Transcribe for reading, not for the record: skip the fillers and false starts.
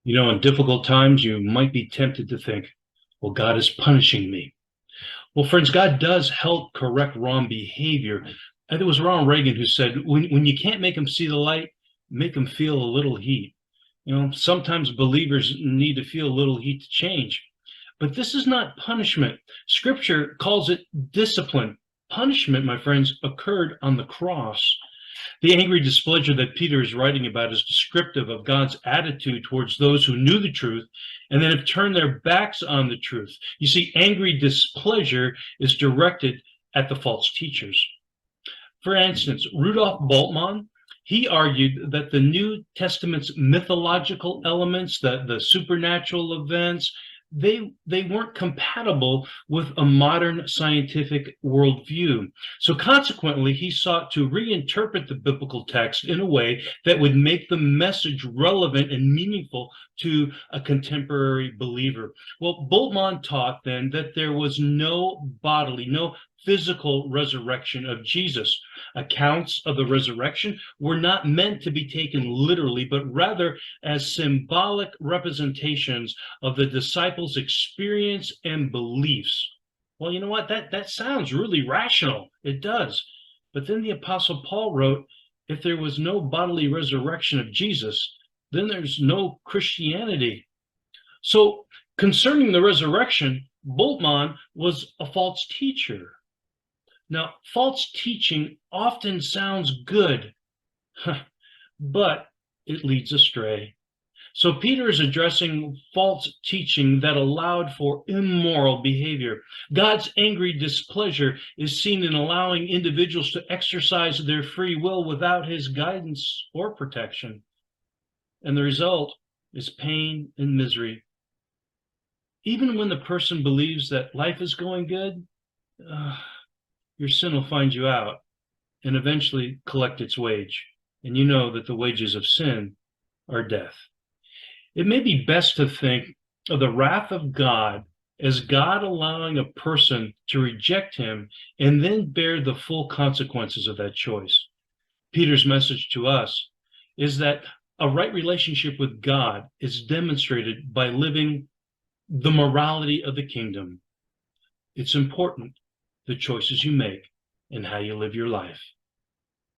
You know, in difficult times, you might be tempted to think, well, God is punishing me. Well, friends, God does help correct wrong behavior. I think it was Ronald Reagan who said, when you can't make them see the light, make them feel a little heat. You know, sometimes believers need to feel a little heat to change. But this is not punishment. Scripture calls it discipline. Punishment, my friends, occurred on the cross. The angry displeasure that Peter is writing about is descriptive of God's attitude towards those who knew the truth and then have turned their backs on the truth. You see, angry displeasure is directed at the false teachers. For instance, Rudolf Bultmann, he argued that the New Testament's mythological elements, the supernatural events, they weren't compatible with a modern scientific worldview. So consequently, he sought to reinterpret the biblical text in a way that would make the message relevant and meaningful to a contemporary believer. Well, Bultmann taught then that there was no physical resurrection of Jesus. Accounts of the resurrection were not meant to be taken literally, but rather as symbolic representations of the disciples' experience and beliefs. Well, you know what? That sounds really rational. It does. But then the Apostle Paul wrote, if there was no bodily resurrection of Jesus, then there's no Christianity. So concerning the resurrection, Bultmann was a false teacher. Now, false teaching often sounds good, but it leads astray. So Peter is addressing false teaching that allowed for immoral behavior. God's angry displeasure is seen in allowing individuals to exercise their free will without his guidance or protection. And the result is pain and misery. Even when the person believes that life is going good, your sin will find you out and eventually collect its wage. And you know that the wages of sin are death. It may be best to think of the wrath of God as God allowing a person to reject him and then bear the full consequences of that choice. Peter's message to us is that a right relationship with God is demonstrated by living the morality of the kingdom. It's important, the choices you make and how you live your life.